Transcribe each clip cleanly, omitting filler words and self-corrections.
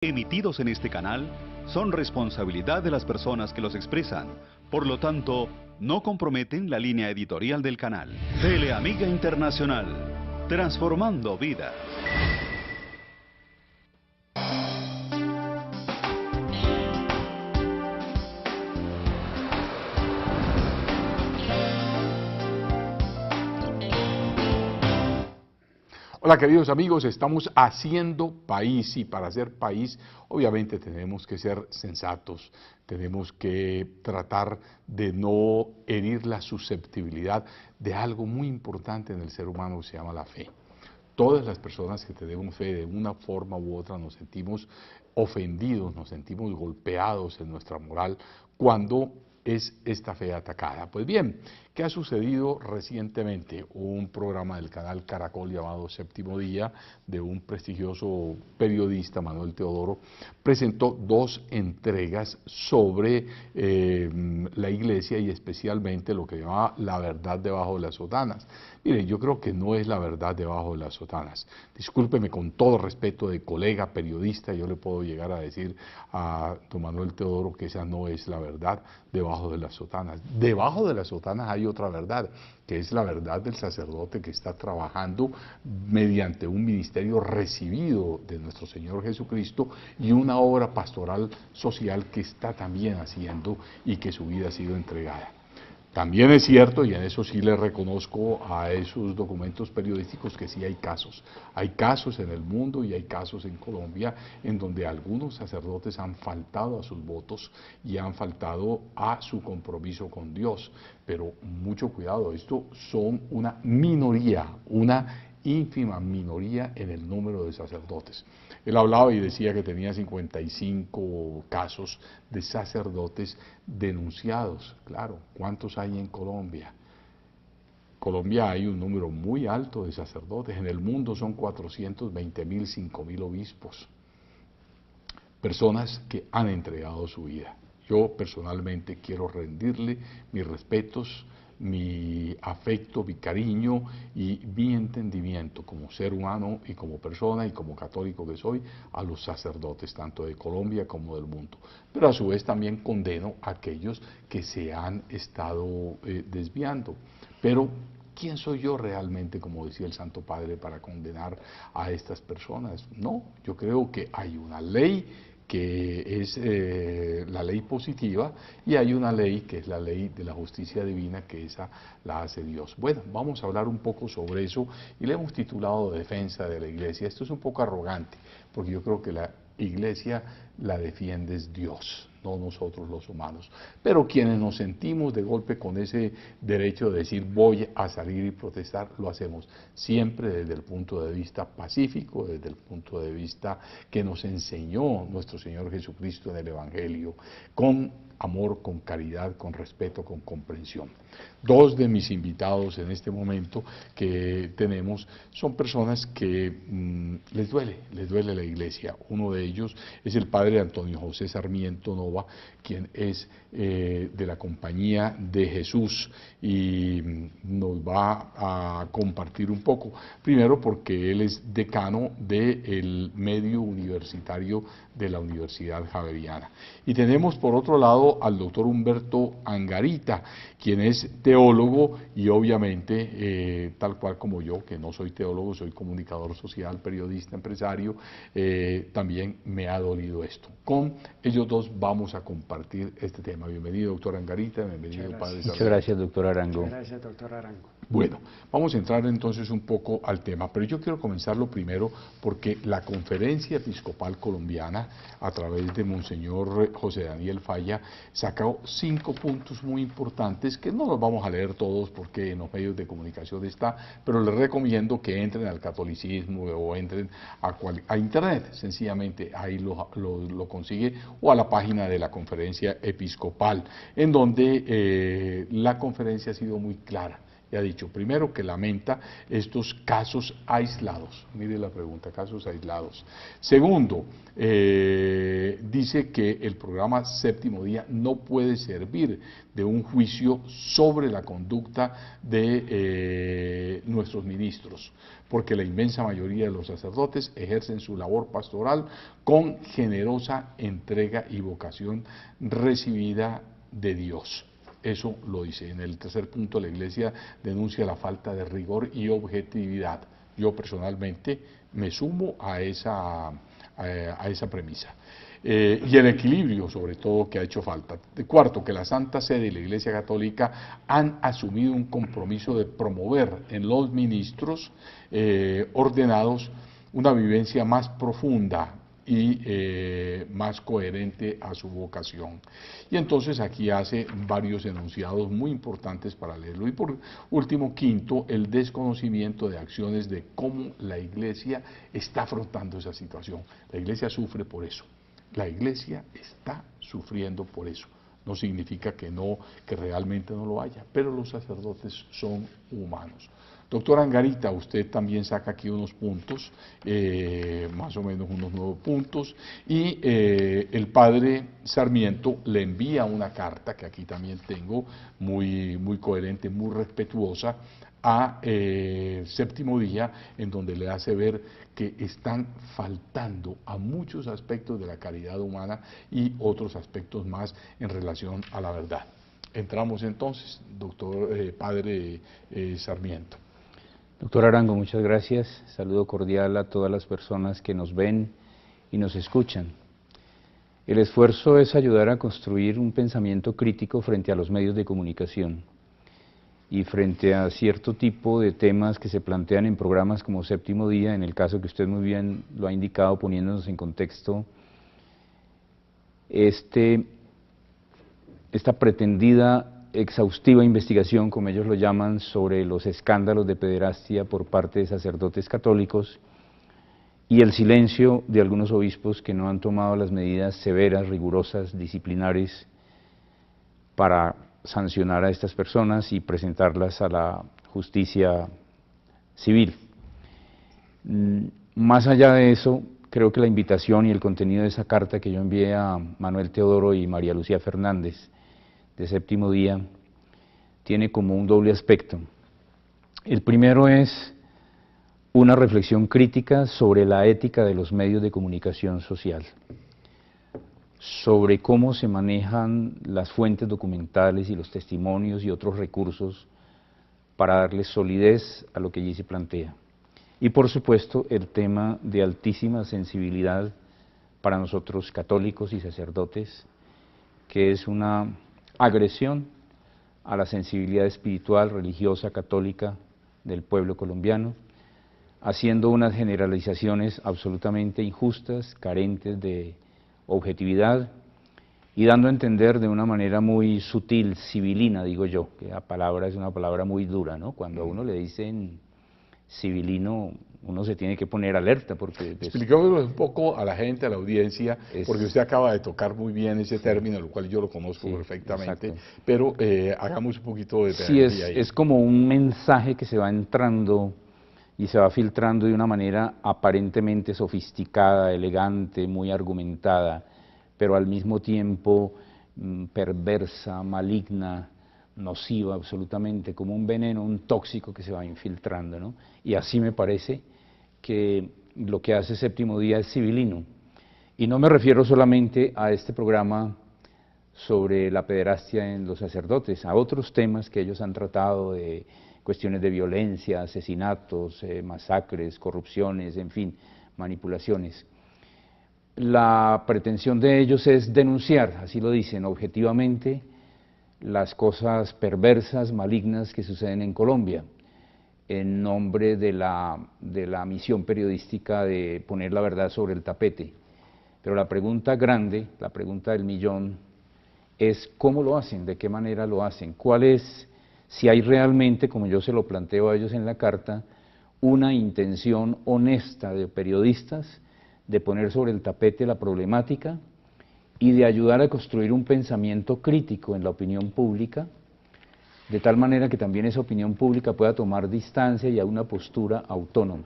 emitidos en este canal son responsabilidad de las personas que los expresan, por lo tanto, no comprometen la línea editorial del canal. Teleamiga Internacional, transformando vidas. Hola queridos amigos, estamos haciendo país y para hacer país obviamente tenemos que ser sensatos, tenemos que tratar de no herir la susceptibilidad de algo muy importante en el ser humano que se llama la fe. Todas las personas que tenemos fe de una forma u otra nos sentimos ofendidos, nos sentimos golpeados en nuestra moral cuando es esta fe atacada. Pues bien, ¿qué ha sucedido recientemente? Un programa del canal Caracol llamado Séptimo Día, de un prestigioso periodista, Manuel Teodoro, presentó dos entregas sobre la iglesia y especialmente lo que llamaba la verdad debajo de las sotanas. Miren, yo creo que no es la verdad debajo de las sotanas. Discúlpeme, con todo respeto de colega periodista, yo le puedo llegar a decir a don Manuel Teodoro que esa no es la verdad debajo de las sotanas. Debajo de las sotanas hay otra verdad, que es la verdad del sacerdote que está trabajando mediante un ministerio recibido de nuestro Señor Jesucristo y una obra pastoral social que está también haciendo y que su vida ha sido entregada. También es cierto, y en eso sí le reconozco a esos documentos periodísticos, que sí hay casos. Hay casos en el mundo y hay casos en Colombia en donde algunos sacerdotes han faltado a sus votos y han faltado a su compromiso con Dios. Pero mucho cuidado, esto son una minoría, una ínfima minoría en el número de sacerdotes. Él hablaba y decía que tenía 55 casos de sacerdotes denunciados. Claro, ¿cuántos hay en Colombia? Colombia hay un número muy alto de sacerdotes. En el mundo son 420.000, 5.000 obispos. Personas que han entregado su vida. Yo personalmente quiero rendirle mis respetos, mi afecto, mi cariño y mi entendimiento como ser humano y como persona y como católico que soy a los sacerdotes, tanto de Colombia como del mundo. Pero a su vez también condeno a aquellos que se han estado desviando. Pero ¿quién soy yo realmente, como decía el Santo Padre, para condenar a estas personas? No, yo creo que hay una ley que es la ley positiva, y hay una ley que es la ley de la justicia divina, que esa la hace Dios. Bueno, vamos a hablar un poco sobre eso y le hemos titulado Defensa de la Iglesia. Esto es un poco arrogante, porque yo creo que la Iglesia la defiende es Dios, no nosotros los humanos. Pero quienes nos sentimos de golpe con ese derecho de decir voy a salir y protestar, lo hacemos siempre desde el punto de vista pacífico, desde el punto de vista que nos enseñó nuestro Señor Jesucristo en el Evangelio, con amor, con caridad, con respeto, con comprensión. Dos de mis invitados en este momento que tenemos son personas que les duele la iglesia. Uno de ellos es el padre Antonio José Sarmiento Nova, quien es de la Compañía de Jesús, y nos va a compartir un poco. Primero porque él es decano del medio universitario de la Universidad Javeriana. Y tenemos por otro lado al doctor Humberto Angarita, quien es teólogo y obviamente, tal cual como yo, que no soy teólogo, soy comunicador social, periodista, empresario, también me ha dolido esto. Con ellos dos vamos a compartir este tema. Bienvenido, doctor Angarita, bienvenido, padre Sarmiento. Muchas gracias, doctor Arango. Muchas gracias, doctor Arango. Bueno, vamos a entrar entonces un poco al tema, pero yo quiero comenzarlo primero porque la Conferencia Episcopal Colombiana, a través de Monseñor José Daniel Falla, sacó 5 puntos muy importantes que no los vamos a leer todos porque en los medios de comunicación está, pero les recomiendo que entren al catolicismo o entren a internet, sencillamente ahí lo consigue, o a la página de la Conferencia Episcopal, en donde la conferencia ha sido muy clara. Y ha dicho, primero, que lamenta estos casos aislados. Mire la pregunta, casos aislados. Segundo, dice que el programa Séptimo Día no puede servir de un juicio sobre la conducta de nuestros ministros, porque la inmensa mayoría de los sacerdotes ejercen su labor pastoral con generosa entrega y vocación recibida de Dios. Eso lo dice. En el tercer punto, la Iglesia denuncia la falta de rigor y objetividad. Yo personalmente me sumo a esa premisa. Y el equilibrio, sobre todo, que ha hecho falta. Cuarto, que la Santa Sede y la Iglesia Católica han asumido un compromiso de promover en los ministros ordenados una vivencia más profunda y más coherente a su vocación. Y entonces aquí hace varios enunciados muy importantes para leerlo. Y por último, quinto, el desconocimiento de acciones de cómo la Iglesia está afrontando esa situación. La Iglesia sufre por eso. La Iglesia está sufriendo por eso. No significa que realmente no lo haya, pero los sacerdotes son humanos. Doctor Angarita, usted también saca aquí unos puntos, más o menos unos 9 puntos, y el padre Sarmiento le envía una carta, que aquí también tengo, muy coherente, muy respetuosa, a Séptimo Día, en donde le hace ver que están faltando a muchos aspectos de la caridad humana y otros aspectos más en relación a la verdad. Entramos entonces, padre Sarmiento. Doctor Arango, muchas gracias. Saludo cordial a todas las personas que nos ven y nos escuchan. El esfuerzo es ayudar a construir un pensamiento crítico frente a los medios de comunicación y frente a cierto tipo de temas que se plantean en programas como Séptimo Día, en el caso que usted muy bien lo ha indicado, poniéndonos en contexto esta pretendida exhaustiva investigación, como ellos lo llaman, sobre los escándalos de pederastia por parte de sacerdotes católicos y el silencio de algunos obispos que no han tomado las medidas severas, rigurosas, disciplinares para sancionar a estas personas y presentarlas a la justicia civil. Más allá de eso, creo que la invitación y el contenido de esa carta que yo envié a Manuel Teodoro y María Lucía Fernández de Séptimo Día tiene como un doble aspecto. El primero es una reflexión crítica sobre la ética de los medios de comunicación social, sobre cómo se manejan las fuentes documentales y los testimonios y otros recursos para darle solidez a lo que allí se plantea. Y por supuesto el tema de altísima sensibilidad para nosotros católicos y sacerdotes, que es una agresión a la sensibilidad espiritual, religiosa, católica del pueblo colombiano, haciendo unas generalizaciones absolutamente injustas, carentes de objetividad y dando a entender de una manera muy sutil, civilina, digo yo, que la palabra es una palabra muy dura, ¿no? Cuando a uno le dicen civilino, uno se tiene que poner alerta porque... Expliquémoslo un poco a la gente, a la audiencia, porque usted acaba de tocar muy bien ese término, lo cual yo lo conozco perfectamente, exacto. Pero hagamos un poquito de pedagogía ahí. Es como un mensaje que se va entrando y se va filtrando de una manera aparentemente sofisticada, elegante, muy argumentada, pero al mismo tiempo perversa, maligna, nociva absolutamente, como un veneno, un tóxico que se va infiltrando, ¿no? Y así me parece que lo que hace Séptimo Día es civilino. Y no me refiero solamente a este programa sobre la pederastia en los sacerdotes, a otros temas que ellos han tratado de cuestiones de violencia, asesinatos, masacres, corrupciones, en fin, manipulaciones. La pretensión de ellos es denunciar, así lo dicen, objetivamente, las cosas perversas, malignas que suceden en Colombia, en nombre de la misión periodística de poner la verdad sobre el tapete. Pero la pregunta grande, la pregunta del millón, es cómo lo hacen, de qué manera lo hacen, cuál es, si hay realmente, como yo se lo planteo a ellos en la carta, una intención honesta de periodistas de poner sobre el tapete la problemática y de ayudar a construir un pensamiento crítico en la opinión pública, de tal manera que también esa opinión pública pueda tomar distancia y a una postura autónoma.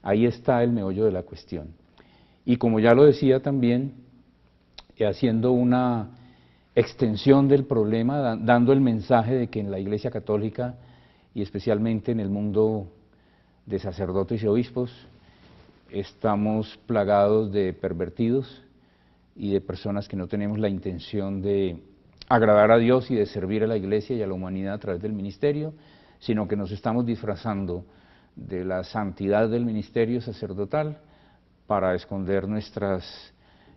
Ahí está el meollo de la cuestión. Y como ya lo decía también, haciendo una extensión del problema, dando el mensaje de que en la Iglesia Católica y especialmente en el mundo de sacerdotes y obispos, estamos plagados de pervertidos y de personas que no tenemos la intención de agradar a Dios y de servir a la Iglesia y a la humanidad a través del ministerio, sino que nos estamos disfrazando de la santidad del ministerio sacerdotal para esconder nuestras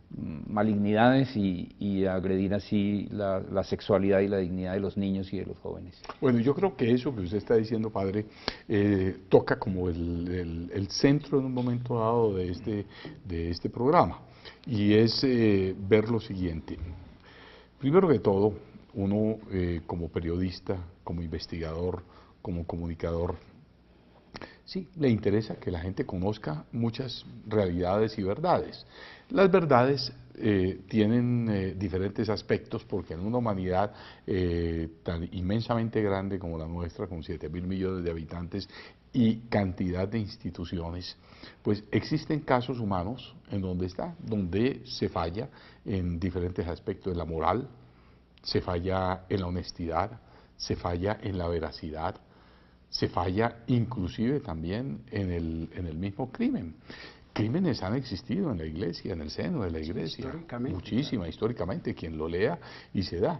malignidades y agredir así la sexualidad y la dignidad de los niños y de los jóvenes. Bueno, yo creo que eso que usted está diciendo, padre, toca como el centro en un momento dado de este programa, y es ver lo siguiente. Primero que todo, uno como periodista, como investigador, como comunicador, sí, le interesa que la gente conozca muchas realidades y verdades. Las verdades tienen diferentes aspectos, porque en una humanidad tan inmensamente grande como la nuestra, con 7.000 millones de habitantes y cantidad de instituciones, pues existen casos humanos en donde se falla en diferentes aspectos de la moral, se falla en la honestidad, se falla en la veracidad, se falla inclusive también en el mismo crimen. Crímenes han existido en la Iglesia, en el seno de la Iglesia, muchísima, claro, históricamente, quien lo lea y se da,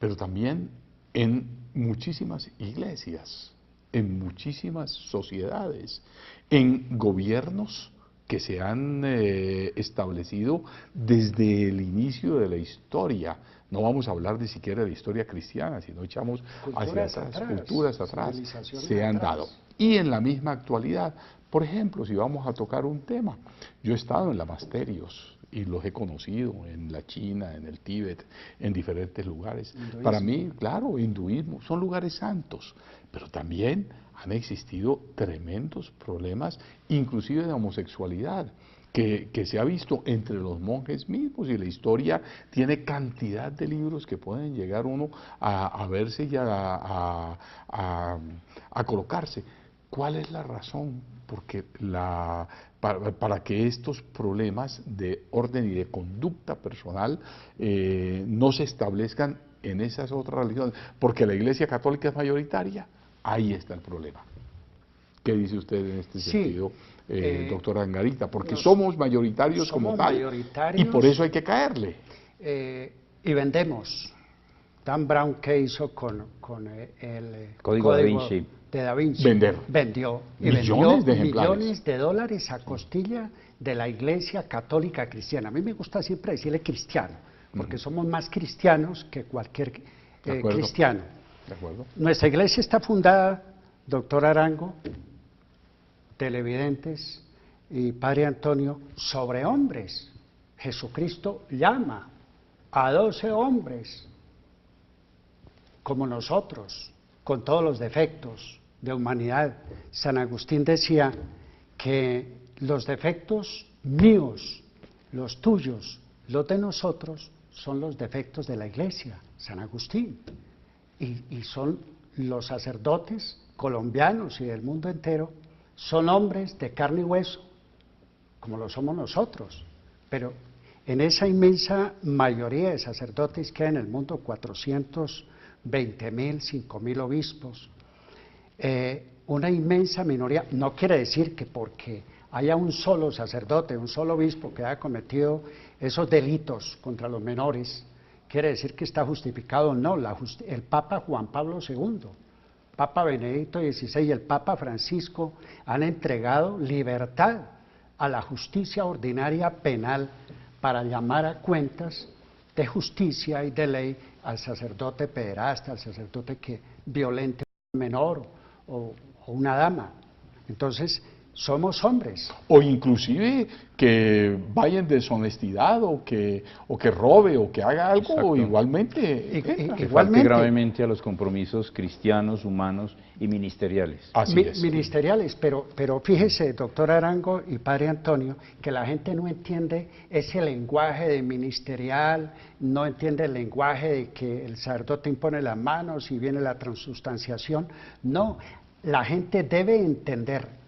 pero también en muchísimas iglesias, en muchísimas sociedades, en gobiernos que se han establecido desde el inicio de la historia. No vamos a hablar ni siquiera de la historia cristiana, sino echamos hacia atrás, culturas atrás, se han dado. Y en la misma actualidad, por ejemplo, si vamos a tocar un tema, yo he estado en lamasterios y los he conocido en la China, en el Tíbet, en diferentes lugares. Hinduismo. Para mí, claro, hinduismo, son lugares santos, pero también han existido tremendos problemas, inclusive de homosexualidad, que se ha visto entre los monjes mismos, y la historia tiene cantidad de libros que pueden llegar uno a verse y a colocarse. ¿Cuál es la razón? Porque para que estos problemas de orden y de conducta personal no se establezcan en esas otras religiones, porque la Iglesia Católica es mayoritaria, ahí está el problema. ¿Qué dice usted en este sentido, doctora Angarita? Porque somos mayoritarios como tal, y por eso hay que caerle. Y vendemos. Dan Brown, ¿qué hizo con el Código Da Vinci? De Da Vinci. Vendió millones de ejemplares. Millones de dólares a costilla de la Iglesia Católica Cristiana. A mí me gusta siempre decirle cristiano, porque somos más cristianos que cualquier cristiano. De acuerdo. Nuestra iglesia está fundada, doctor Arango, televidentes y padre Antonio, sobre hombres. Jesucristo llama a 12 hombres como nosotros, con todos los defectos de humanidad. San Agustín decía que los defectos míos, los tuyos, los de nosotros, son los defectos de la Iglesia, San Agustín. Y son los sacerdotes colombianos y del mundo entero, son hombres de carne y hueso, como lo somos nosotros. Pero en esa inmensa mayoría de sacerdotes que hay en el mundo, 420.000, 5.000 obispos, una inmensa minoría, no quiere decir que porque haya un solo sacerdote, un solo obispo que haya cometido esos delitos contra los menores, quiere decir que está justificado. No, el Papa Juan Pablo II, Papa Benedicto XVI y el Papa Francisco han entregado libertad a la justicia ordinaria penal para llamar a cuentas de justicia y de ley al sacerdote pederasta, al sacerdote que violente a un menor o una dama. Entonces, somos hombres. O inclusive que vaya en deshonestidad o que robe o que haga algo. Exacto. Igualmente. Que falte gravemente a los compromisos cristianos, humanos y ministeriales. Así es. Ministeriales, pero fíjese, doctor Arango y padre Antonio, que la gente no entiende ese lenguaje de ministerial, no entiende el lenguaje de que el sacerdote impone las manos y viene la transustanciación. No, la gente debe entender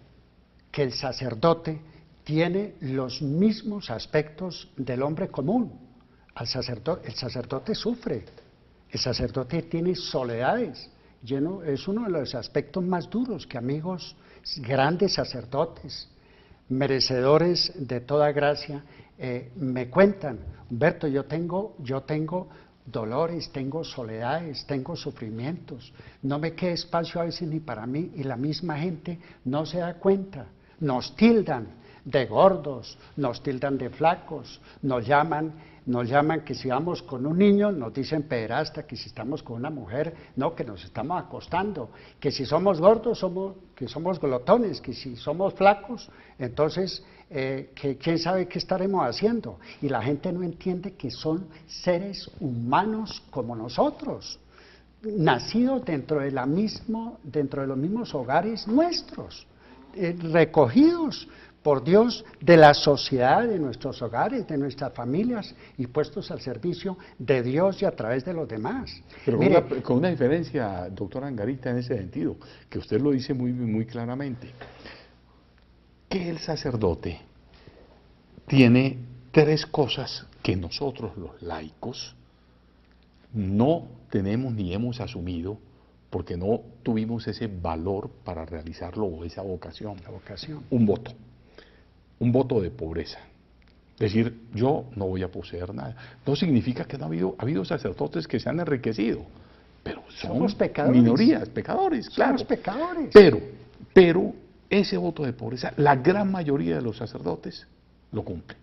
que el sacerdote tiene los mismos aspectos del hombre común. El sacerdote sufre, el sacerdote tiene soledades es uno de los aspectos más duros que amigos, grandes sacerdotes, merecedores de toda gracia, me cuentan. Humberto, yo tengo dolores, tengo soledades, tengo sufrimientos, no me queda espacio a veces ni para mí, y la misma gente no se da cuenta, nos tildan de gordos, nos tildan de flacos, nos llaman que si vamos con un niño nos dicen pederasta, que si estamos con una mujer, no, que nos estamos acostando, que si somos gordos, que somos glotones, que si somos flacos, entonces que quién sabe qué estaremos haciendo. Y la gente no entiende que son seres humanos como nosotros, nacidos dentro de los mismos hogares nuestros, recogidos por Dios de la sociedad, de nuestros hogares, de nuestras familias, y puestos al servicio de Dios y a través de los demás. Pero Mire, con una diferencia, doctor Angarita, en ese sentido, que usted lo dice muy claramente, que el sacerdote tiene tres cosas que nosotros los laicos no tenemos ni hemos asumido, porque no tuvimos ese valor para realizarlo o esa vocación. la vocación. Un voto de pobreza. Decir, yo no voy a poseer nada. No significa que no ha habido sacerdotes que se han enriquecido, pero Somos son pecadores. minorías, pecadores, claro. Somos pecadores. Pero ese voto de pobreza, la gran mayoría de los sacerdotes lo cumple.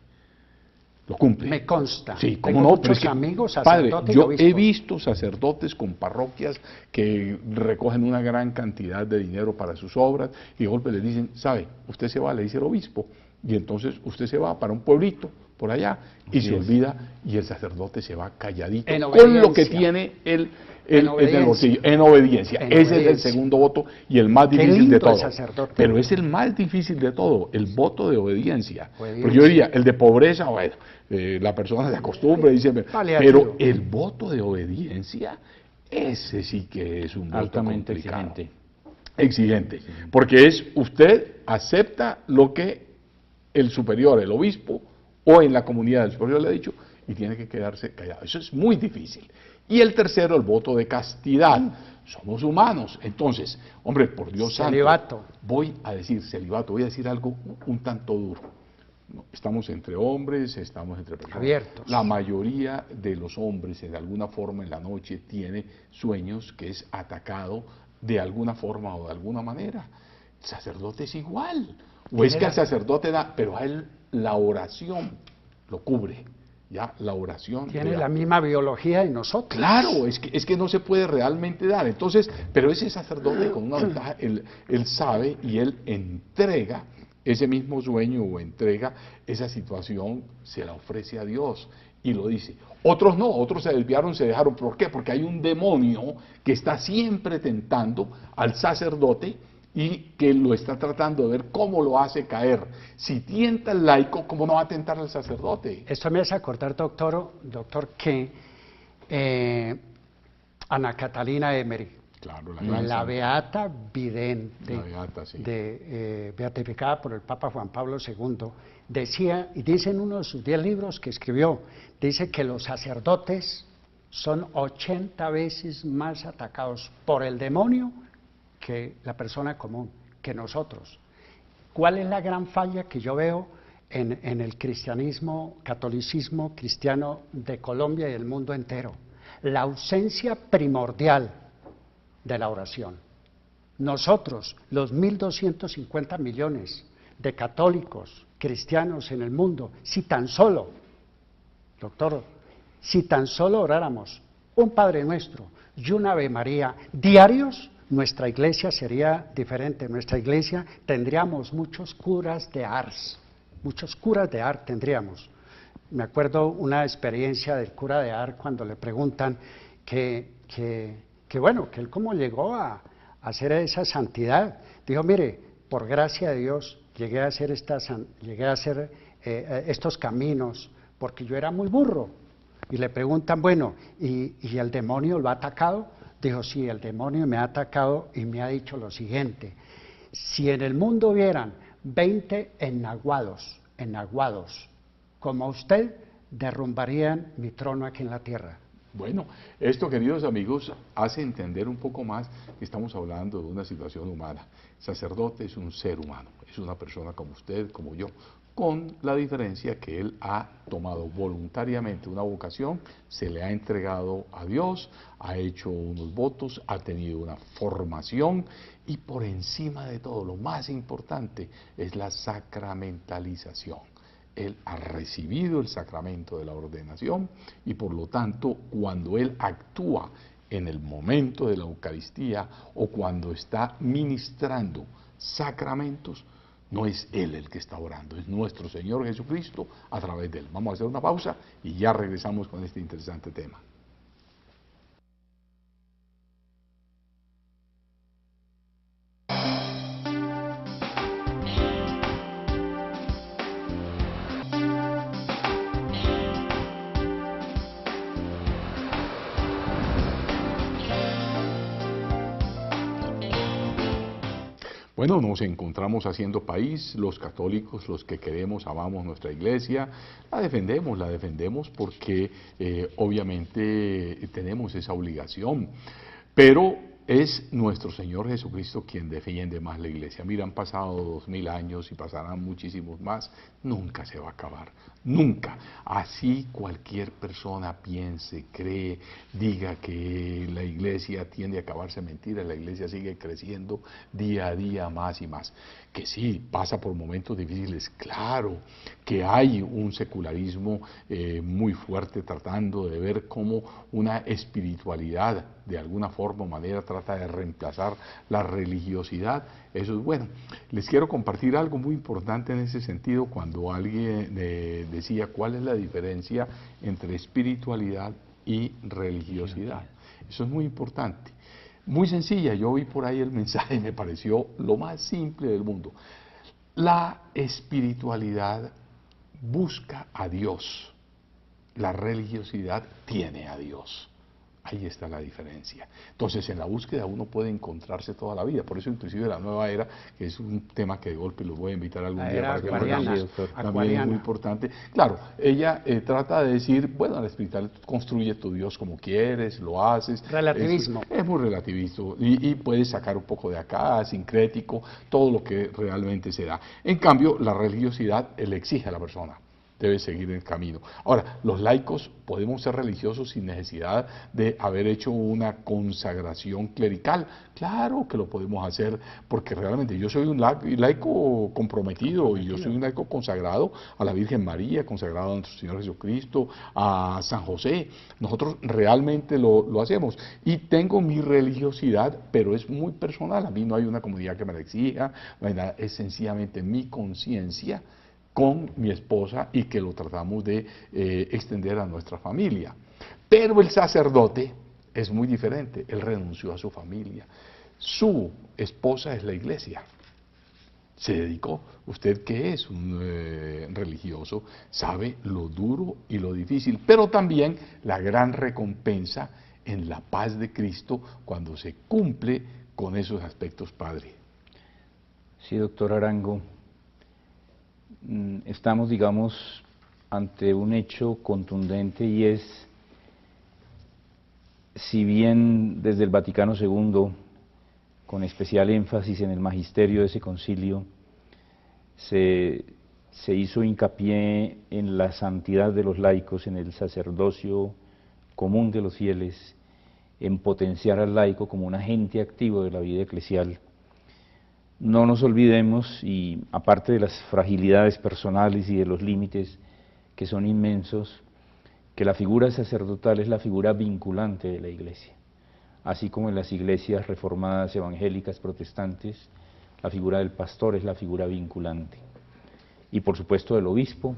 Lo cumple. Me consta. Sí, Tengo como no, muchos amigos padre, sacerdotes y yo obispos. he visto sacerdotes con parroquias que recogen una gran cantidad de dinero para sus obras y de golpe le dicen, ¿sabe? Usted se va, le dice el obispo, y entonces usted se va para un pueblito por allá y se olvida, y el sacerdote se va calladito En con lo que obediencia. tiene el obediencia. bolsillo, en obediencia. En Ese es el obediencia. segundo voto y el más Qué difícil lindo de el todo. sacerdote. Pero es el más difícil de todo, el voto de obediencia. Obediencia. Porque yo diría, el de pobreza, bueno, la persona se acostumbra y dice, Paliativo. pero el voto de obediencia, ese sí que es un voto Altamente complicado. exigente. Exigente, porque es usted acepta lo que el superior, el obispo, o en la comunidad del superior le ha dicho, y tiene que quedarse callado. Eso es muy difícil. Y el tercero, el voto de castidad. Somos humanos. Entonces, hombre, por Dios Celibato. santo, voy a decir celibato, voy a decir algo un tanto duro. No, estamos entre hombres, estamos entre personas. Abiertos. La mayoría de los hombres, de alguna forma en la noche, tiene sueños que es atacado de alguna forma o de alguna manera. El sacerdote es igual. O es que el sacerdote da, pero a él la oración lo cubre. Ya, la oración. Tiene la misma biología de nosotros. Claro, es que no se puede realmente dar. Entonces, pero ese sacerdote con una ventaja, él sabe y él entrega ese mismo sueño o entrega esa situación, se la ofrece a Dios y lo dice. Otros no, otros se desviaron, se dejaron. ¿Por qué? Porque hay un demonio que está siempre tentando al sacerdote y que lo está tratando de ver cómo lo hace caer. Si tienta al laico, ¿cómo no va a tentar al sacerdote? Esto me hace acordar, doctor, que Ana Catalina Emery, Claro, la beata vidente, La beata, sí. beatificada por el Papa Juan Pablo II, decía, y dice en uno de sus 10 libros que escribió, dice que los sacerdotes son 80 veces más atacados por el demonio que la persona común, que nosotros. ¿Cuál es la gran falla que yo veo en el cristianismo, catolicismo cristiano de Colombia y del mundo entero? La ausencia primordial de la oración. Nosotros, los 1.250 millones de católicos cristianos en el mundo, si tan solo, doctor, si tan solo oráramos un Padre Nuestro y una Ave María diarios, nuestra iglesia sería diferente. Nuestra iglesia tendríamos muchos curas de Ars tendríamos. Me acuerdo una experiencia del cura de Ars cuando le preguntan que él cómo llegó a hacer esa santidad. Dijo, mire, por gracia de Dios llegué a hacer estos caminos porque yo era muy burro. Y le preguntan, bueno, ¿y el demonio lo ha atacado? Dijo, sí, el demonio me ha atacado y me ha dicho lo siguiente: si en el mundo hubieran 20 enaguados como usted, derrumbarían mi trono aquí en la tierra. Bueno, esto, queridos amigos, hace entender un poco más que estamos hablando de una situación humana. El sacerdote es un ser humano, es una persona como usted, como yo, con la diferencia que él ha tomado voluntariamente una vocación, se le ha entregado a Dios, ha hecho unos votos, ha tenido una formación y por encima de todo, lo más importante es la sacramentalización. Él ha recibido el sacramento de la ordenación y por lo tanto cuando él actúa en el momento de la Eucaristía o cuando está ministrando sacramentos, no es él el que está orando, es nuestro Señor Jesucristo a través de él. Vamos a hacer una pausa y ya regresamos con este interesante tema. Bueno, nos encontramos haciendo país, los católicos, los que queremos, amamos nuestra iglesia, la defendemos porque obviamente tenemos esa obligación, pero es nuestro Señor Jesucristo quien defiende más la iglesia. Mira, han pasado 2000 años y pasarán muchísimos más, nunca se va a acabar, nunca. Así cualquier persona piense, cree, diga que la iglesia tiende a acabarse, mentira, la iglesia sigue creciendo día a día más y más. Que sí, pasa por momentos difíciles, claro, que hay un secularismo muy fuerte tratando de ver cómo una espiritualidad de alguna forma o manera trata de reemplazar la religiosidad. Eso es bueno. Les quiero compartir algo muy importante en ese sentido cuando alguien decía cuál es la diferencia entre espiritualidad y religiosidad. Eso es muy importante. Muy sencilla, yo vi por ahí el mensaje y me pareció lo más simple del mundo. La espiritualidad busca a Dios, la religiosidad tiene a Dios. Ahí está la diferencia. Entonces, en la búsqueda uno puede encontrarse toda la vida. Por eso, inclusive, la nueva era, que es un tema que de golpe los voy a invitar algún día para que lo veamos, también es muy importante. Claro, ella trata de decir, bueno, la espiritualidad construye tu Dios como quieres, lo haces. Relativismo. Es muy relativista y puedes sacar un poco de acá, sincrético, todo lo que realmente se da. En cambio, la religiosidad le exige a la persona. Debe seguir el camino. Ahora, los laicos podemos ser religiosos sin necesidad de haber hecho una consagración clerical. Claro que lo podemos hacer, porque realmente yo soy un laico comprometido y yo soy un laico consagrado a la Virgen María, consagrado a nuestro Señor Jesucristo, a San José. Nosotros realmente lo hacemos. Y tengo mi religiosidad, pero es muy personal. A mí no hay una comunidad que me la exija, no hay nada, es sencillamente mi conciencia con mi esposa y que lo tratamos de extender a nuestra familia. Pero el sacerdote es muy diferente, él renunció a su familia. Su esposa es la iglesia. Se dedicó. Usted que es un religioso sabe lo duro y lo difícil, pero también la gran recompensa en la paz de Cristo cuando se cumple con esos aspectos, Padre. Sí, doctor Arango. Estamos, digamos, ante un hecho contundente y es, si bien desde el Vaticano II, con especial énfasis en el magisterio de ese concilio, se hizo hincapié en la santidad de los laicos, en el sacerdocio común de los fieles, en potenciar al laico como un agente activo de la vida eclesial. No nos olvidemos, y aparte de las fragilidades personales y de los límites que son inmensos, que la figura sacerdotal es la figura vinculante de la Iglesia. Así como en las iglesias reformadas, evangélicas, protestantes, la figura del pastor es la figura vinculante. Y por supuesto del obispo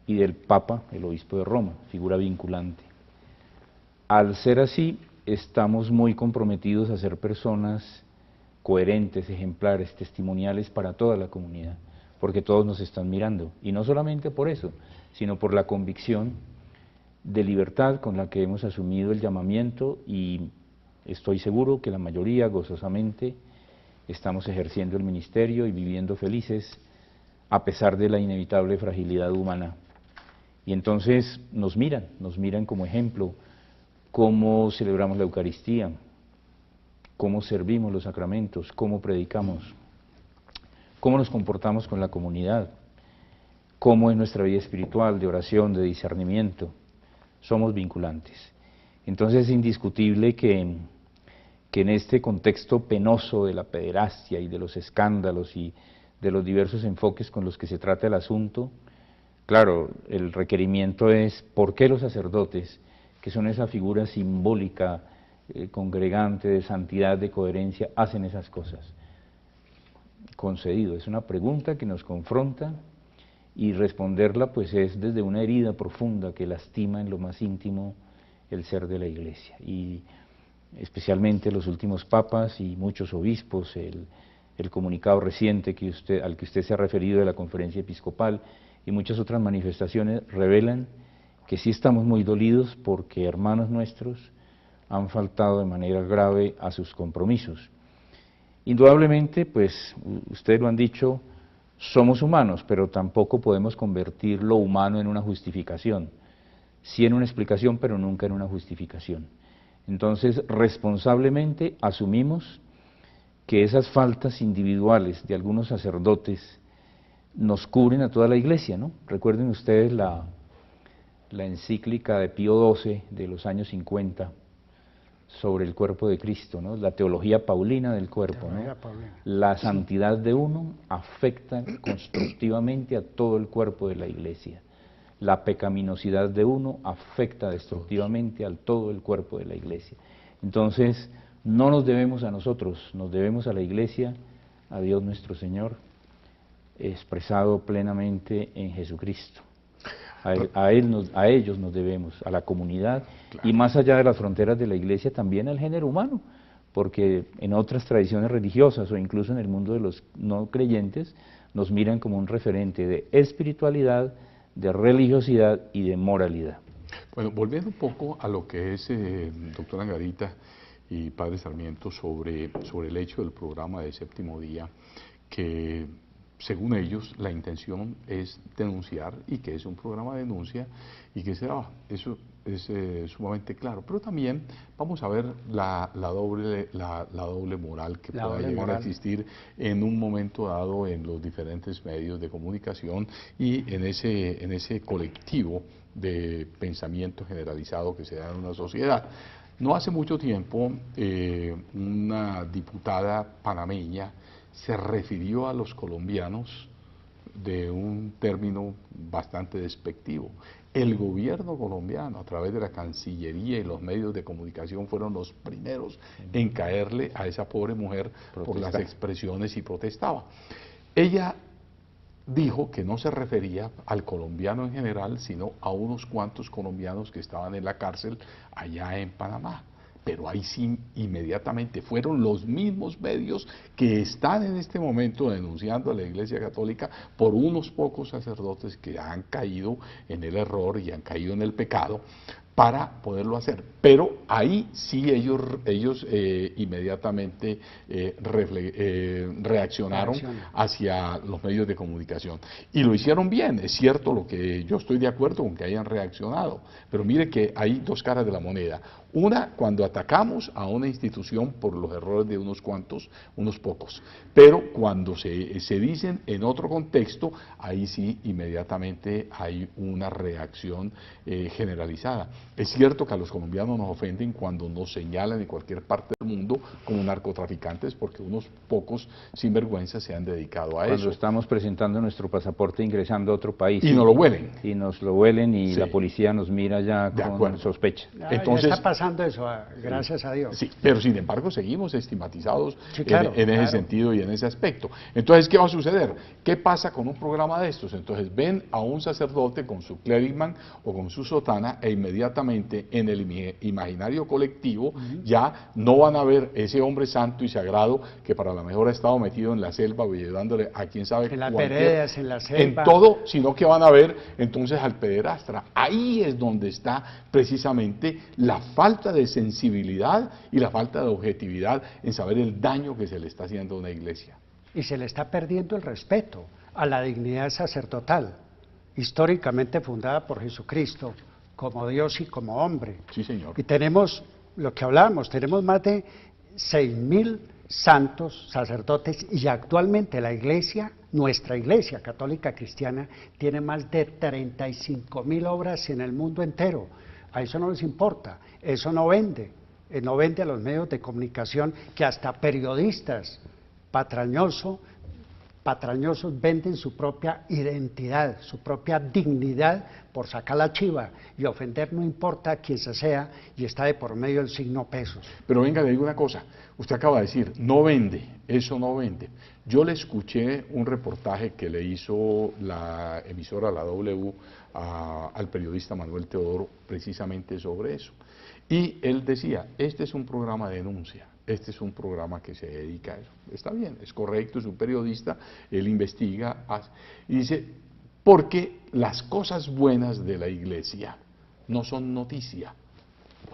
y del Papa, el obispo de Roma, figura vinculante. Al ser así, estamos muy comprometidos a ser personas coherentes, ejemplares, testimoniales para toda la comunidad, porque todos nos están mirando, y no solamente por eso, sino por la convicción de libertad con la que hemos asumido el llamamiento, y estoy seguro que la mayoría gozosamente estamos ejerciendo el ministerio y viviendo felices a pesar de la inevitable fragilidad humana. Y entonces nos miran como ejemplo, cómo celebramos la Eucaristía, cómo servimos los sacramentos, cómo predicamos, cómo nos comportamos con la comunidad, cómo es nuestra vida espiritual, de oración, de discernimiento. Somos vinculantes. Entonces es indiscutible que en este contexto penoso de la pederastia y de los escándalos y de los diversos enfoques con los que se trata el asunto, claro, el requerimiento es ¿por qué los sacerdotes, que son esa figura simbólica, congregante, de santidad, de coherencia, hacen esas cosas? Concedido, es una pregunta que nos confronta y responderla pues es desde una herida profunda que lastima en lo más íntimo el ser de la Iglesia, y especialmente los últimos papas y muchos obispos, el comunicado reciente al que usted se ha referido de la conferencia episcopal y muchas otras manifestaciones revelan que sí estamos muy dolidos porque hermanos nuestros han faltado de manera grave a sus compromisos. Indudablemente, pues ustedes lo han dicho, somos humanos, pero tampoco podemos convertir lo humano en una justificación, sí en una explicación, pero nunca en una justificación. Entonces, responsablemente asumimos que esas faltas individuales de algunos sacerdotes nos cubren a toda la Iglesia, ¿no? Recuerden ustedes la encíclica de Pío XII de los años 50 sobre el cuerpo de Cristo, ¿no? La teología paulina del cuerpo, ¿no? La santidad de uno afecta constructivamente a todo el cuerpo de la Iglesia. La pecaminosidad de uno afecta destructivamente a todo el cuerpo de la Iglesia. Entonces, no nos debemos a nosotros, nos debemos a la Iglesia, a Dios nuestro Señor, expresado plenamente en Jesucristo. A ellos nos debemos, a la comunidad, claro. Y más allá de las fronteras de la Iglesia también al género humano, porque en otras tradiciones religiosas o incluso en el mundo de los no creyentes nos miran como un referente de espiritualidad, de religiosidad y de moralidad. Bueno, volviendo un poco a lo que es, doctor Angarita y padre Sarmiento, sobre el hecho del programa de Séptimo Día, que según ellos la intención es denunciar y que es un programa de denuncia y que será, eso es sumamente claro, pero también vamos a ver la doble moral que pueda llegar a existir en un momento dado en los diferentes medios de comunicación y en ese colectivo de pensamiento generalizado que se da en una sociedad. No hace mucho tiempo una diputada panameña se refirió a los colombianos de un término bastante despectivo. El gobierno colombiano, a través de la Cancillería y los medios de comunicación, fueron los primeros en caerle a esa pobre mujer por las expresiones y protestaba. Ella dijo que no se refería al colombiano en general, sino a unos cuantos colombianos que estaban en la cárcel allá en Panamá. Pero ahí sí, inmediatamente, fueron los mismos medios que están en este momento denunciando a la Iglesia Católica por unos pocos sacerdotes que han caído en el error y han caído en el pecado para poderlo hacer. Pero ahí sí ellos inmediatamente reaccionaron hacia los medios de comunicación. Y lo hicieron bien, es cierto lo que yo estoy de acuerdo con que hayan reaccionado, pero mire que hay dos caras de la moneda. Una, cuando atacamos a una institución por los errores de unos cuantos, unos pocos, pero cuando se dicen en otro contexto, ahí sí inmediatamente hay una reacción generalizada. Es cierto que a los colombianos nos ofenden cuando nos señalan en cualquier parte del mundo como narcotraficantes porque unos pocos sinvergüenzas se han dedicado a eso. Cuando estamos presentando nuestro pasaporte ingresando a otro país. Y nos lo huelen. Y nos lo huelen y la policía nos mira ya con sospecha. Entonces, ya está pasando eso, gracias a Dios. Sí, pero sin embargo seguimos estigmatizados en ese sentido y en ese aspecto. Entonces, ¿qué va a suceder? ¿Qué pasa con un programa de estos? Entonces ven a un sacerdote con su clericman o con su sotana e inmediatamente en el imaginario colectivo ya no van a ver ese hombre santo y sagrado que para lo mejor ha estado metido en la selva o ayudándole a quién sabe en las veredas, en la selva, en todo, sino que van a ver entonces al pederastra. Ahí es donde está precisamente la falta de sensibilidad y la falta de objetividad en saber el daño que se le está haciendo a una iglesia. Y se le está perdiendo el respeto a la dignidad sacerdotal, históricamente fundada por Jesucristo, como Dios y como hombre. Sí, señor. Y tenemos, lo que hablábamos, tenemos más de 6.000 santos, sacerdotes, y actualmente la iglesia, nuestra iglesia católica cristiana, tiene más de 35.000 obras en el mundo entero. A eso no les importa, eso no vende a los medios de comunicación, que hasta periodistas patrañosos venden su propia identidad, su propia dignidad por sacar la chiva y ofender no importa a quién se sea, y está de por medio el signo pesos. Pero venga, le digo una cosa, usted acaba de decir, no vende, eso no vende. Yo le escuché un reportaje que le hizo la emisora, la W, al periodista Manuel Teodoro, precisamente sobre eso. Y él decía, este es un programa de denuncia, este es un programa que se dedica a eso. Está bien, es correcto, es un periodista, él investiga, hace, y dice, porque las cosas buenas de la iglesia no son noticia.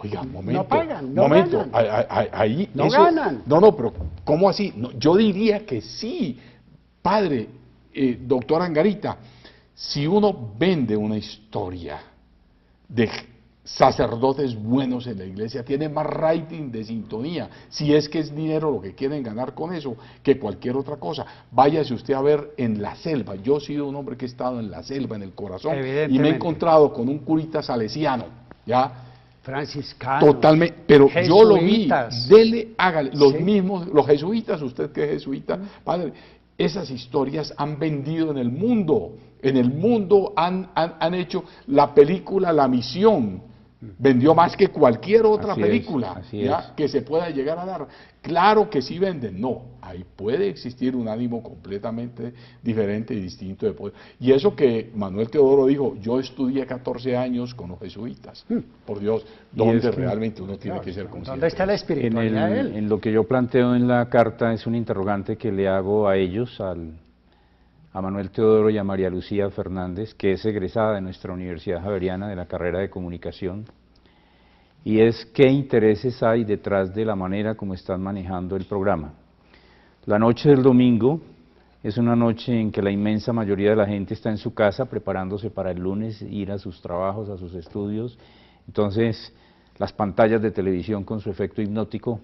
Oiga, momento, no pagan, no momento, ganan. ahí no eso, ganan. No, pero ¿cómo así? No, yo diría que sí, padre, doctor Angarita, si uno vende una historia de sacerdotes buenos en la iglesia, tiene más rating de sintonía, si es que es dinero lo que quieren ganar con eso, que cualquier otra cosa. Váyase usted a ver en la selva, yo he sido un hombre que he estado en la selva, en el corazón, y me he encontrado con un curita salesiano, ¿ya? Franciscano. Totalmente, pero yo lo vi, dele, hágale, los sí. mismos, los jesuitas, usted que es jesuita, padre, esas historias han vendido en el mundo han hecho la película La Misión, vendió más que cualquier otra película que se pueda llegar a dar. Claro que sí venden, no, ahí puede existir un ánimo completamente diferente y distinto de poder. Y eso que Manuel Teodoro dijo, yo estudié 14 años con los jesuitas, por Dios, donde realmente uno tiene que ser consciente. ¿Dónde está la espiritualidad de él? En lo que yo planteo en la carta es un interrogante que le hago a ellos, a Manuel Teodoro y a María Lucía Fernández, que es egresada de nuestra Universidad Javeriana de la carrera de Comunicación, y es qué intereses hay detrás de la manera como están manejando el programa. La noche del domingo es una noche en que la inmensa mayoría de la gente está en su casa preparándose para el lunes ir a sus trabajos, a sus estudios. Entonces, las pantallas de televisión con su efecto hipnótico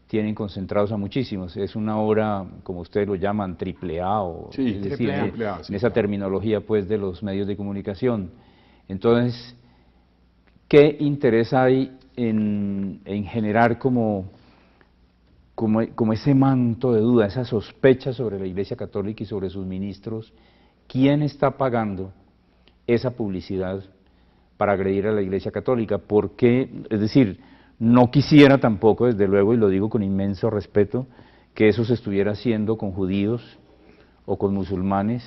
tienen concentrados a muchísimos. Es una hora, como ustedes lo llaman, AAA, o sí, es decir, AAA, en esa terminología pues de los medios de comunicación. Entonces, ¿qué interés hay en generar como ese manto de duda, esa sospecha sobre la Iglesia Católica y sobre sus ministros? ¿Quién está pagando esa publicidad para agredir a la Iglesia Católica? ¿Por qué? Es decir, no quisiera tampoco, desde luego, y lo digo con inmenso respeto, que eso se estuviera haciendo con judíos o con musulmanes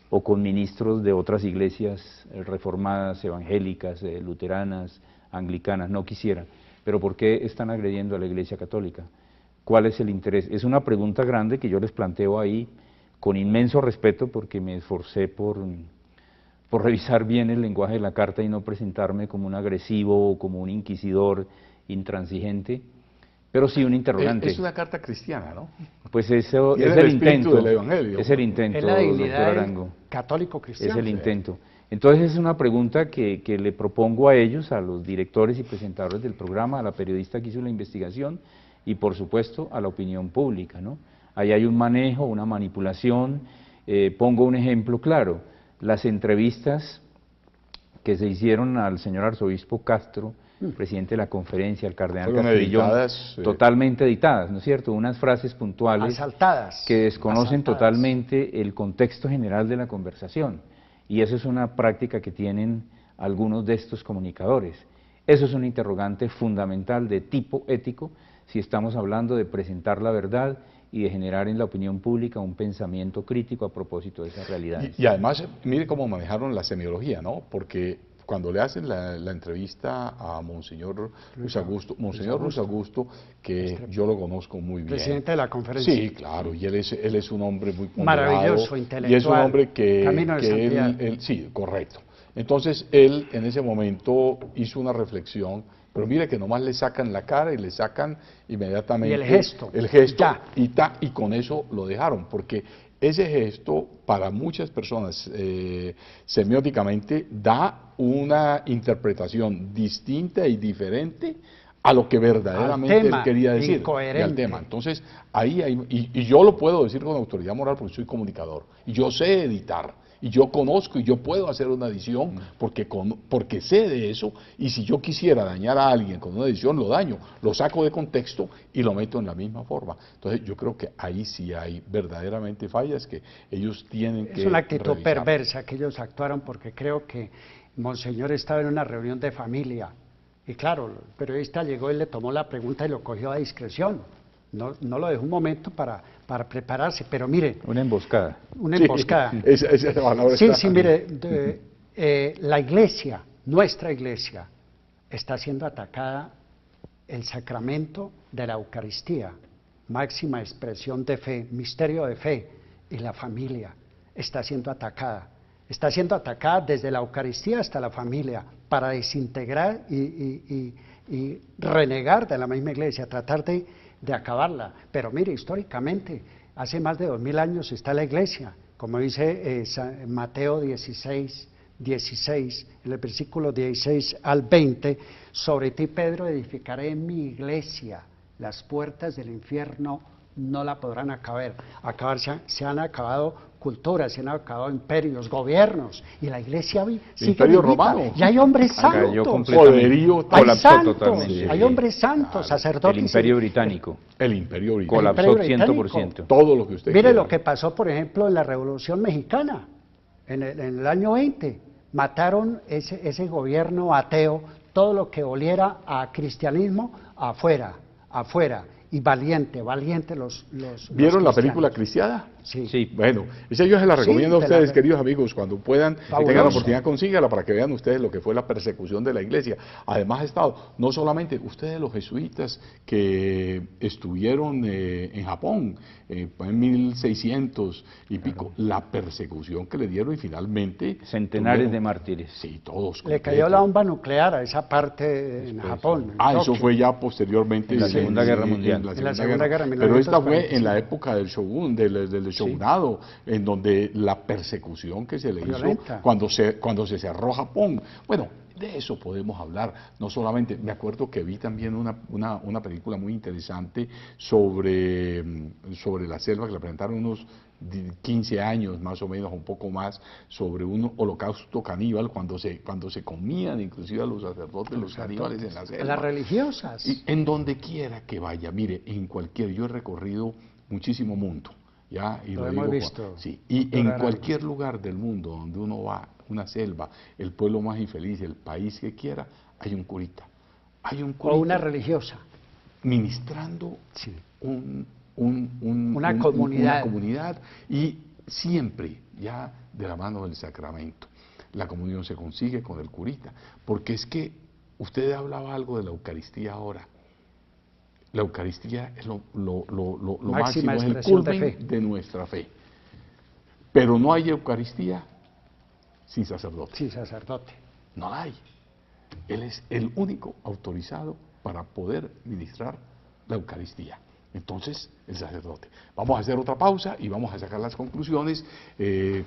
o con ministros de otras iglesias reformadas, evangélicas, luteranas, anglicanas, no quisiera. Pero ¿por qué están agrediendo a la Iglesia Católica? ¿Cuál es el interés? Es una pregunta grande que yo les planteo ahí con inmenso respeto, porque me esforcé por revisar bien el lenguaje de la carta y no presentarme como un agresivo o como un inquisidor intransigente, pero sí un interrogante. Es una carta cristiana, ¿no? Pues eso es el intento del Evangelio. Es el intento, es la dignidad doctor Arango. Católico cristiano. Es el intento. Entonces es una pregunta que le propongo a ellos, a los directores y presentadores del programa, a la periodista que hizo la investigación y por supuesto a la opinión pública, ¿no? Ahí hay un manejo, una manipulación. Pongo un ejemplo claro, las entrevistas que se hicieron al señor arzobispo Castro, presidente de la conferencia, al cardenal Castrillón, totalmente editadas, ¿no es cierto? Unas frases puntuales, asaltadas, que desconocen totalmente el contexto general de la conversación, y eso es una práctica que tienen algunos de estos comunicadores. Eso es un interrogante fundamental de tipo ético, si estamos hablando de presentar la verdad y de generar en la opinión pública un pensamiento crítico a propósito de esas realidades. Y además, mire cómo manejaron la semiología, ¿no? Porque cuando le hacen la entrevista a Monseñor Ruiz Augusto, que yo lo conozco muy bien. Presidente de la conferencia. Sí, claro, y él es un hombre muy ponderado. Maravilloso, intelectual. Y es un hombre que Camino de santidad. él, sí, correcto. Entonces, él en ese momento hizo una reflexión, pero mire que nomás le sacan la cara y le sacan inmediatamente y el gesto. y con eso lo dejaron, porque ese gesto para muchas personas semióticamente da una interpretación distinta y diferente a lo que verdaderamente Al tema, él quería decir, y al incoherente. tema. Entonces, ahí hay, y yo lo puedo decir con autoridad moral porque soy comunicador, y yo sé editar, y yo conozco y yo puedo hacer una edición porque sé de eso, y si yo quisiera dañar a alguien con una edición, lo daño, lo saco de contexto y lo meto en la misma forma. Entonces yo creo que ahí sí hay verdaderamente fallas que ellos tienen que Es una actitud revisar. perversa que ellos actuaron, porque creo que Monseñor estaba en una reunión de familia y claro, el periodista llegó y le tomó la pregunta y lo cogió a discreción. No lo dejó un momento para prepararse, pero mire, Una emboscada. una Sí, emboscada. esa palabra Sí, está- sí, mire, la iglesia, nuestra iglesia, está siendo atacada, el sacramento de la Eucaristía, máxima expresión de fe, misterio de fe, y la familia está siendo atacada. Está siendo atacada desde la Eucaristía hasta la familia, para desintegrar y renegar de la misma iglesia, tratar de acabarla. Pero mire, históricamente, hace más de 2000 años está la iglesia, como dice Mateo 16, en el versículo 16 al 20, sobre ti, Pedro, edificaré mi iglesia, las puertas del infierno no la podrán acabar. Se han acabado culturas, se han acabado imperios, gobiernos, y la iglesia sigue Imperio vivita, romano. y hay hombres Cayó santos, completamente. Poderío, hay colapsó santos, totalmente. hay hombres santos, sacerdotes. El Imperio Británico el imperio británico, colapsó Imperio británico. 100%. todo lo que usted Mire quiera. lo que pasó, por ejemplo, en la Revolución Mexicana, en el año 20. Mataron ese gobierno ateo, todo lo que oliera a cristianismo, afuera. Y valiente los ¿Vieron la cristianos. película Cristiada? Sí. Sí. Bueno, esa yo se la Sí, recomiendo a te ustedes, la- queridos amigos, cuando puedan, tengan la Fabuloso. oportunidad, consígala para que vean ustedes lo que fue la persecución de la iglesia. Además ha estado, no solamente ustedes los jesuitas que estuvieron en Japón, en 1600 y pico, la persecución que le dieron y finalmente... Centenares tuvieron- de mártires. Sí, todos. Le cayó completos. la bomba nuclear a esa parte en Japón. en Eso Tokio. fue ya posteriormente. En la Segunda Guerra Mundial. En En la Segunda Guerra, Pero esta fue en la 1945. época del shogun, del shogunado, en donde la persecución que se le Violenta. hizo cuando se cerró Japón. Bueno, de eso podemos hablar. No solamente, me acuerdo que vi también una película muy interesante sobre la selva, que le presentaron unos 15 años más o menos, un poco más, sobre un holocausto caníbal, cuando se comían inclusive a los sacerdotes, los caníbales en la selva. Las religiosas. Y en donde quiera que vaya, mire, yo he recorrido muchísimo mundo, ya, y Lo lo hemos digo, visto, sí, y doctor en Arango. cualquier lugar del mundo donde uno va, una selva, el pueblo más infeliz, el país que quiera, hay un curita. Hay un curita O una religiosa. ministrando Sí. una comunidad. comunidad, y siempre ya de la mano del sacramento. La comunión se consigue con el curita, porque es que usted hablaba algo de la Eucaristía ahora. La Eucaristía es lo máximo, Máxima es el expresión de culmen fe. de nuestra fe. Pero no hay Eucaristía sin sacerdote. Sí, sacerdote. No la hay. Él es el único autorizado para poder ministrar la Eucaristía. Entonces, el sacerdote. Vamos a hacer otra pausa y vamos a sacar las conclusiones.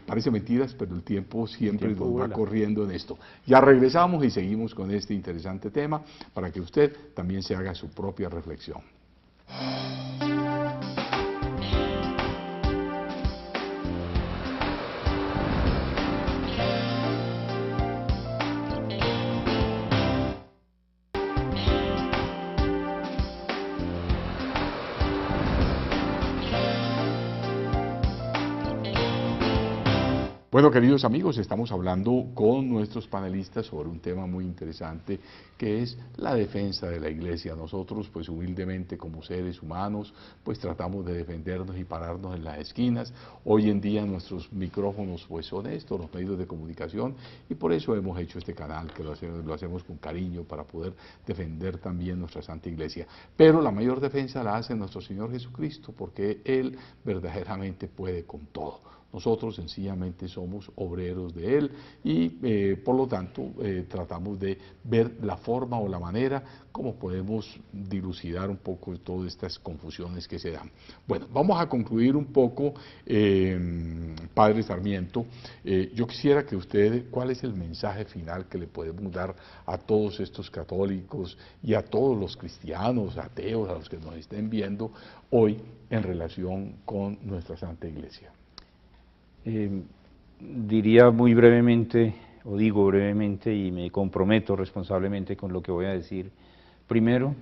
Parece mentiras, pero el tiempo siempre El tiempo nos va vuela. corriendo en esto. Ya regresamos y seguimos con este interesante tema para que usted también se haga su propia reflexión. Bueno, queridos amigos, estamos hablando con nuestros panelistas sobre un tema muy interesante que es la defensa de la Iglesia. Nosotros, pues humildemente como seres humanos, pues tratamos de defendernos y pararnos en las esquinas. Hoy en día nuestros micrófonos pues son estos, los medios de comunicación, y por eso hemos hecho este canal, que lo hacemos con cariño para poder defender también nuestra Santa Iglesia. Pero la mayor defensa la hace nuestro Señor Jesucristo, porque Él verdaderamente puede con todo. nosotros sencillamente somos obreros de Él y por lo tanto tratamos de ver la forma o la manera como podemos dilucidar un poco todas estas confusiones que se dan. Bueno, vamos a concluir un poco, Padre Sarmiento. Yo quisiera que usted, ¿cuál es el mensaje final que le podemos dar a todos estos católicos y a todos los cristianos, ateos, a los que nos estén viendo hoy en relación con nuestra Santa Iglesia? Diría muy brevemente, o digo brevemente, y me comprometo responsablemente con lo que voy a decir. Primero,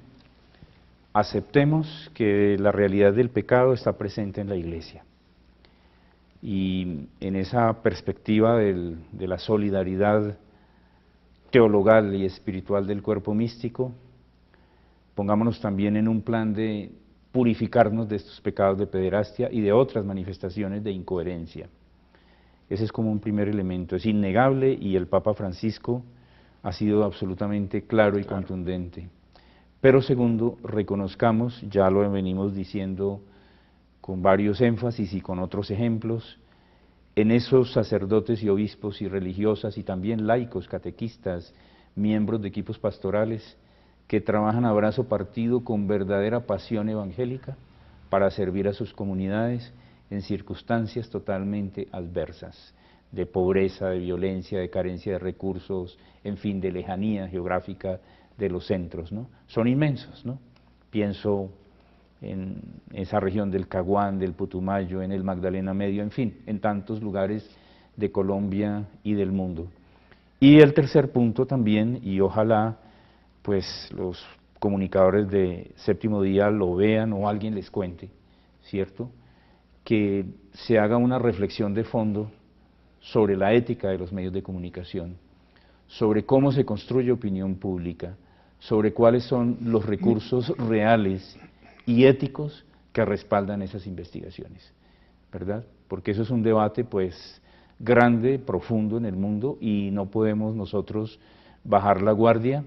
aceptemos que la realidad del pecado está presente en la Iglesia. Y en esa perspectiva de la solidaridad teologal y espiritual del cuerpo místico, pongámonos también en un plan de purificarnos de estos pecados de pederastia y de otras manifestaciones de incoherencia. Ese es como un primer elemento, es innegable y el Papa Francisco ha sido absolutamente claro y contundente. Pero segundo, reconozcamos, ya lo venimos diciendo con varios énfasis y con otros ejemplos, en esos sacerdotes y obispos y religiosas y también laicos, catequistas, miembros de equipos pastorales, que trabajan a brazo partido con verdadera pasión evangélica para servir a sus comunidades en circunstancias totalmente adversas, de pobreza, de violencia, de carencia de recursos, en fin, de lejanía geográfica de los centros, ¿no? Son inmensos, ¿no? Pienso en esa región del Caguán, del Putumayo, en el Magdalena Medio, en fin, en tantos lugares de Colombia y del mundo. Y el tercer punto también, y ojalá pues los comunicadores de Séptimo Día lo vean o alguien les cuente, ¿cierto?, que se haga una reflexión de fondo sobre la ética de los medios de comunicación, sobre cómo se construye opinión pública, sobre cuáles son los recursos reales y éticos que respaldan esas investigaciones, ¿verdad? Porque eso es un debate pues grande, profundo en el mundo y no podemos nosotros bajar la guardia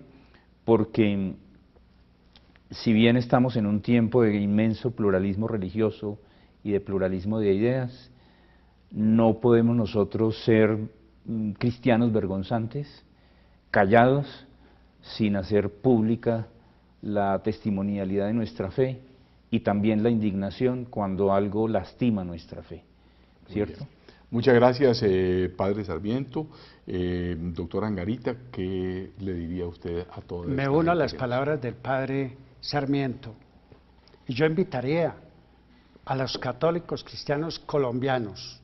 porque si bien estamos en un tiempo de inmenso pluralismo religioso y de pluralismo de ideas, no podemos nosotros ser cristianos vergonzantes, callados, sin hacer pública la testimonialidad de nuestra fe y también la indignación cuando algo lastima nuestra fe, ¿cierto? Muchas gracias, Padre Sarmiento. Doctor Angarita, ¿qué le diría usted a todos? Me uno a las palabras del Padre Sarmiento y yo invitaría a los católicos cristianos colombianos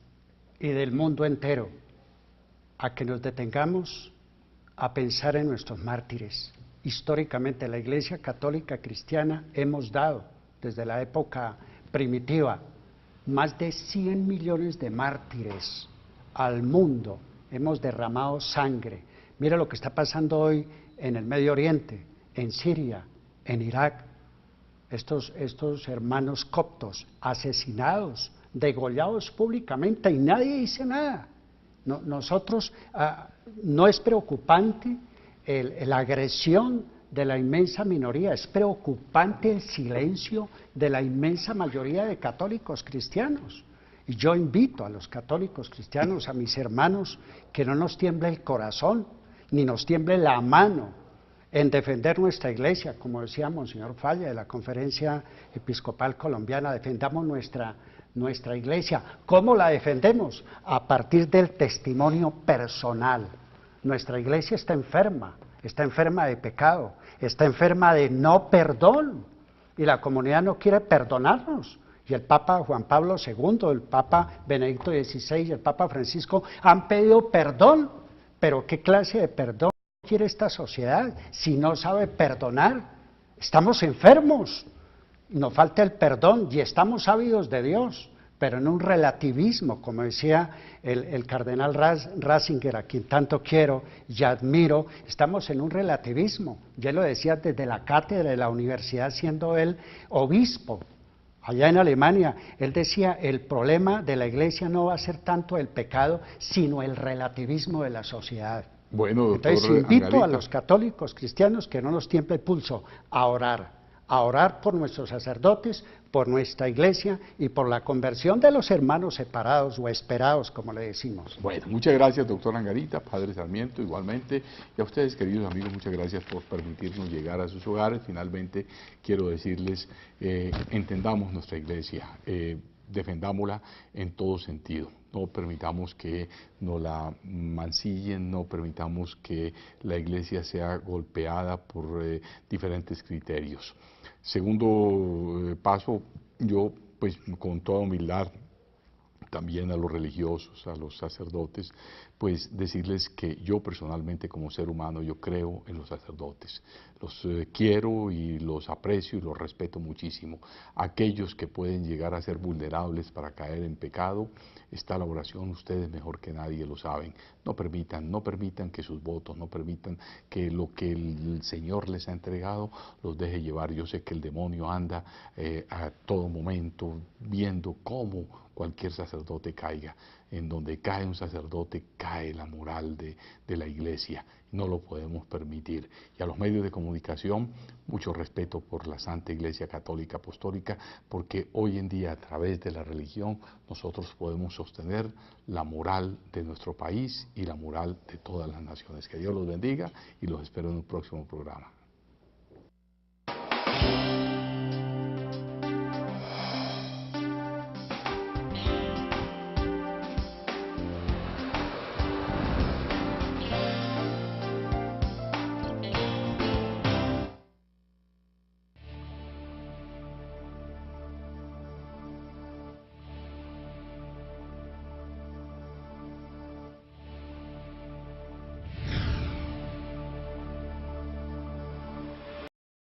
y del mundo entero a que nos detengamos a pensar en nuestros mártires. Históricamente la Iglesia Católica Cristiana hemos dado, desde la época primitiva, más de 100 millones de mártires al mundo, hemos derramado sangre. Mira lo que está pasando hoy en el Medio Oriente, en Siria, en Irak, estos hermanos coptos asesinados, degollados públicamente y nadie dice nada. Nosotros, no es preocupante la agresión de la inmensa minoría, es preocupante el silencio de la inmensa mayoría de católicos cristianos. Y yo invito a los católicos cristianos, a mis hermanos, que no nos tiemble el corazón, ni nos tiemble la mano en defender nuestra iglesia, como decía Monseñor Falla de la Conferencia Episcopal Colombiana, defendamos nuestra iglesia. ¿Cómo la defendemos? A partir del testimonio personal. Nuestra iglesia está enferma de pecado, está enferma de no perdón, y la comunidad no quiere perdonarnos. Y el Papa Juan Pablo II, el Papa Benedicto XVI y el Papa Francisco han pedido perdón, pero ¿qué clase de perdón quiere esta sociedad si no sabe perdonar? Estamos enfermos, nos falta el perdón y estamos ávidos de Dios, pero en un relativismo, como decía el cardenal Ratzinger, a quien tanto quiero y admiro, estamos en un relativismo. Ya lo decía desde la cátedra de la universidad, siendo él obispo, allá en Alemania, él decía, el problema de la iglesia no va a ser tanto el pecado, sino el relativismo de la sociedad. Bueno, doctor Entonces invito Angarita, a los católicos cristianos que no nos tiemble el pulso a orar, a orar por nuestros sacerdotes, por nuestra iglesia y por la conversión de los hermanos separados o esperados, como le decimos. Bueno, muchas gracias, doctor Angarita, padre Sarmiento, igualmente. Y a ustedes, queridos amigos, muchas gracias por permitirnos llegar a sus hogares. Finalmente, quiero decirles, entendamos nuestra iglesia, defendámosla en todo sentido. No permitamos que nos la mancillen, no permitamos que la iglesia sea golpeada por diferentes criterios. Segundo paso, yo pues con toda humildad, también a los religiosos, a los sacerdotes, pues decirles que yo personalmente como ser humano, yo creo en los sacerdotes. Los quiero y los aprecio y los respeto muchísimo. Aquellos que pueden llegar a ser vulnerables para caer en pecado, está la oración, ustedes mejor que nadie lo saben. No permitan que sus votos, no permitan que lo que el Señor les ha entregado los deje llevar. Yo sé que el demonio anda a todo momento viendo cómo cualquier sacerdote caiga. En donde cae un sacerdote, cae la moral de la iglesia. No lo podemos permitir. Y a los medios de comunicación, mucho respeto por la Santa Iglesia Católica Apostólica, porque hoy en día a través de la religión nosotros podemos sostener la moral de nuestro país y la moral de todas las naciones. Que Dios los bendiga y los espero en un próximo programa.